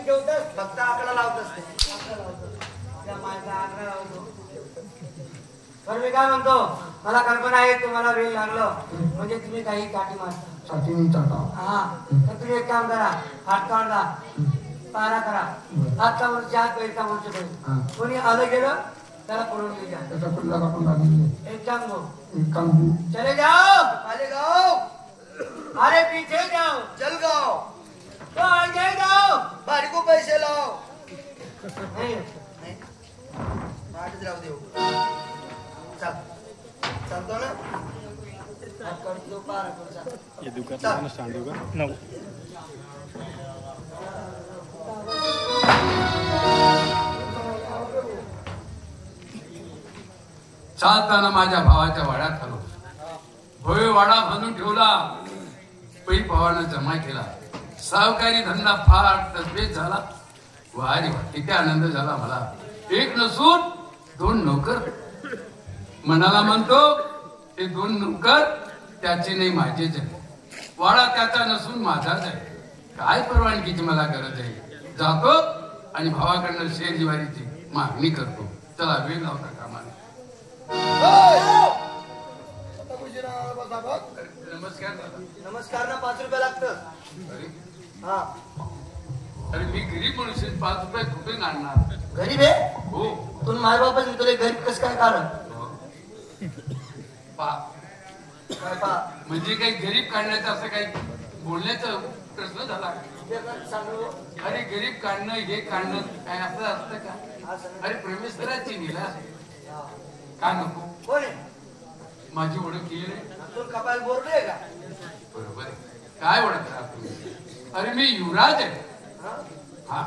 ठेवतस फक्त आकडा लावतस त्या माझा आकडा लावतो. तर मी काय म्हणतो मला कल्पना आहे तुम्हाला वेळ लागलो म्हणजे तुम्ही काही काठी मारता हा तर तुम्ही एक काम करा हात काढा पारा करा हातचा वरच्या हात पैसा वरचे पैसे कोणी आलं गेलं त्याला पडून घ्या त्याचा कुल्ला कापून लागेल एक काम चले जाओ मालेगांव अरे पीछे जाओ जलगांव तो आगे जाओ बारी को पैसे लाओ नहीं बाटच राहू देऊ चल चलतो ना हात काढतो पारा कर ये दुकान स्टैंड होगा ना चालताना माझ्या भावाच्या वाड्यात आलो. भोय वाडा बांधून ठेवला. पै पवानं जमा केला. सावकारी धंदा फार तसबीत झाला. वारी वा किती आनंद झाला मला. एक नसून 2 नोकर. मनाला म्हणतो ते 2 नोकर त्याचे नाही माझेच आहे. वाडा त्याचा नसून माझाच आहे. काय परवानगीची मला गरज आहे. जातो आणि भावाकडनं शेर जिवारीची मागणी करतो. चला वेळ लावता कामाने. नमस्कार नमस्कार ना 5 रुपये लागतं. हा अरे मी गरीब मनुष्य 5 रुपये कुठे आणणार. गरीब आहे हो तुला माय बापाच तुला गरीब कसं काय कारण म्हणजे काही गरीब काढण्याचं असं काही बोलण्याचा प्रश्न झाला. अरे गरीब काढणं हे काढणं काय असं असतं का. अरे परमेश्वराची लीला का नको. कोण आहे माझी ओळख केली नाही. तुला कपाल बोलतोय का. बरोबर आहे. काय ओळख करा तुम्ही. अरे मी युवराज आहे. हा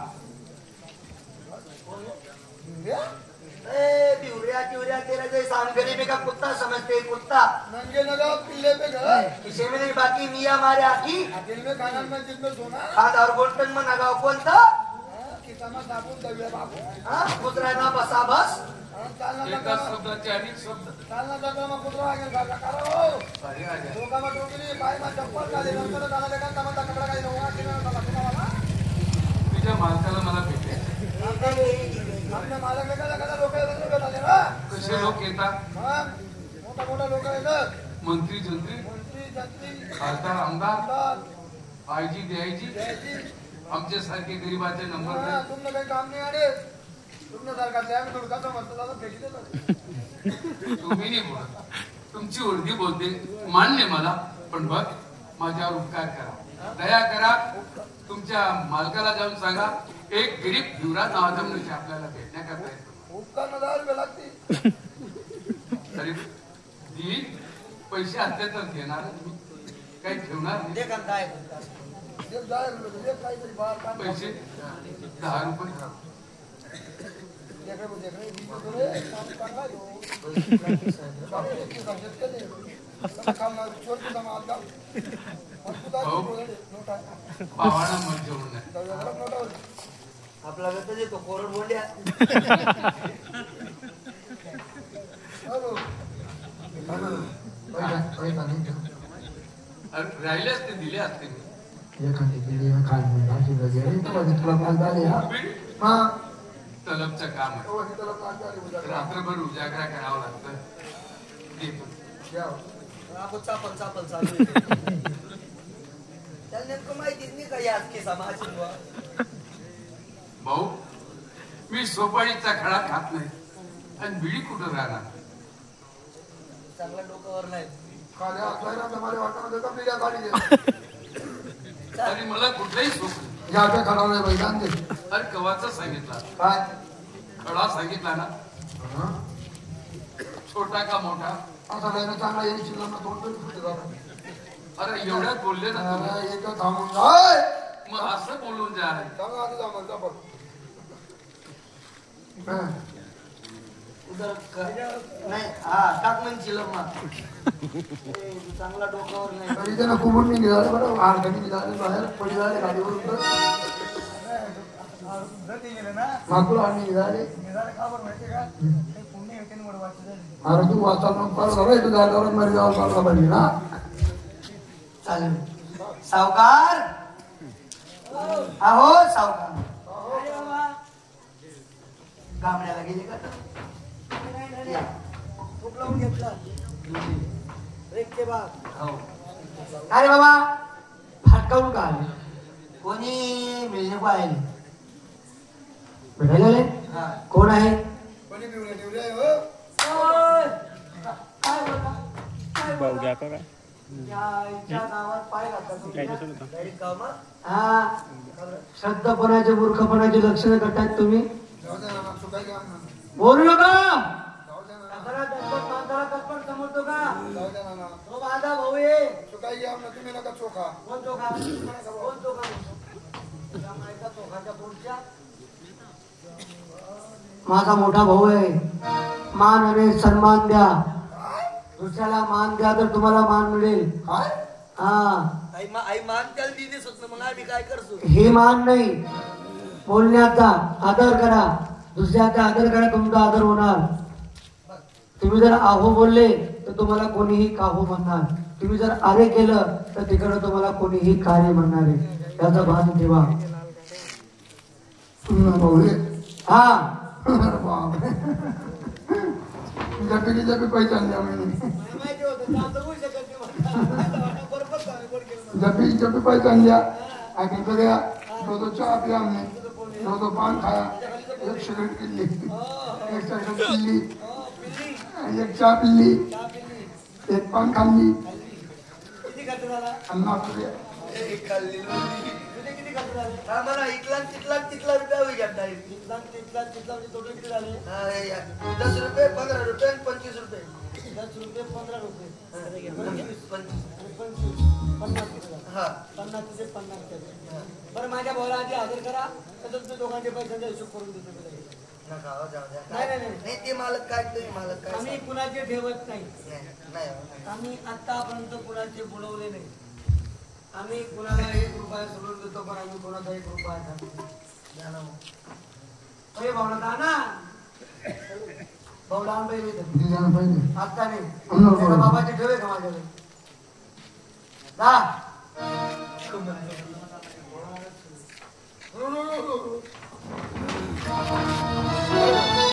बिवरिया तेरा जैसा हम गरीबी का कुत्ता समझते कुत्ता नंगे लगाओ पिल्ले पे घर किसी में नहीं बाकी मियाँ मारे आखी दिल में खाना में जिसमें सोना हाथ और गोल्टन में लगाओ कोणता किसाना दाबून दबिया बाबू हाँ कुत्रा ना बसा बस एका शब्दाचे अनेक शब्द चालना जाता मग कुत्रा आगे घाला करो डोका में टोकरी पाय में चप्पल डाले नंतर डाला देखा तमाचा कपड़ा काही नव्हा किना डाला तुम्हाला तुझ्या मालकाला मला भेटायचं. आपल्या मालक एखादा लोक झाले ना कसे लोक येतात. मोठा मोठा लोक येतात. मंत्री जंत्री खासदार आमदार आयजी द्यायची आमच्या सारखे गरीबाचे नंबर तुमनं काही काम नाही आले तुमनं सरकारचे आम्ही थोडं कसं म्हणतो भेटी देतो. तुम्ही नाही बोलत. तुमची उर्दी बोलते मान्य मला पण बघ माझ्यावर उपकार करा दया करा. तुमच्या मालकाला जाऊन सांगा एक गरीब युवराज नावाचा मनुष्य आपल्याला भेटण्याकरता येतो. उपकार 1000 रुपये लागतील. तरी देईल पैसे असले तर देणार तुम्ही काही ठेवणार नाही. पैसे 10 रुपये पावाणा मग आपला गत येतो कोरड बोंड्या राहिले असते दिले असते तलबचं काम आहे. रात्रभर उजागरा करावा लागतं. चापल चालू त्याला नेमकं माहितीच नाही का याच की समाज भाऊ मी सोपाळीचा खडा खात नाही आणि बिडी कुठं राहणार. चांगला डोक्यावर नाही आणि मला कुठलाही सोप अरे कवाचा सांगितला काय खडा सांगितला ना छोटा का मोठा चांगला येईल अरे एवढ्यात बोलले ना मग असं बोलून जा नाही हा टाक म्हणजे चांगला डोक्यावर नाही तरी त्यांना कुबून निघाले बरं आरखणी निघाले बाहेर पडी झाले गाडीवरून माकुला आणि निघाले अरे तू वाचा मग परत झाला इथं जागेवर मरी जाऊन चालला पाहिजे ना चालेल सावकार अहो सावकार गामड्याला गेले का या. खूप लावून घेतला हो. अरे बाबा फाटकावून का आले कोणी मिळणे पाहिले भेटायला आले कोण आहे काय बोलता भाऊ घ्या का काय गावात पाय काय दिसत होतं हा श्रद्धपणाचे मूर्खपणाचे लक्षणं करतात तुम्ही बोलू नका माणसाला कटपट समजतो का तो माझा भाऊ आहे कोण चोखा कोण चोखा चोखाच्या पुढच्या माझा मोठा भाऊ आहे मान आणि सन्मान द्या दुसऱ्याला मान द्या तर तुम्हाला मान मिळेल हा आई मान त्याला दिलीच होत ना मग आम्ही काय करतो हे मान नाही बोलण्याचा आदर करा दुसऱ्याचा आदर करा तुमचा आदर होणार तुम्ही जर आहो बोलले तर तुम्हाला कोणीही काहो म्हणणार तुम्ही जर आरे केलं तर तिकडं तुम्हाला कोणीही कार्य म्हणणार आहे त्याचं भान ठेवा हा जपी पैसे आणले जपी पैसे आणल्या आखिर द्या दो चहा पिया हमने दो पान खाया एक सिगरेट पिल्ली एक सिगरेट पिल्ली एक चहा पिल्ली एक पान खाल्ली आम्हाला इथला तिथला रुपया होई घेता तिथला टोटल किती झाले 10 रुपये 15 रुपये 25 रुपये 10 रुपये 15 रुपये 50 हा 50 ते 50 बरं माझ्या भावाला आधी हजर करा तर तुम्ही दोघांचे पैशांचा हिशोब करून देतो नाही ते मालक काय तुम्ही मालक काय आम्ही कुणाचे ठेवत नाही नाही आम्ही आतापर्यंत कुणाचे बुडवले नाही आम्ही कुणाला 1 रुपया सोडून देतो पण आम्ही कोणाचा 1 रुपया अरे भावना ना भाऊ लहान पाहिजे आता नाही बाबाचे ठेवे का माझ्याकडे जा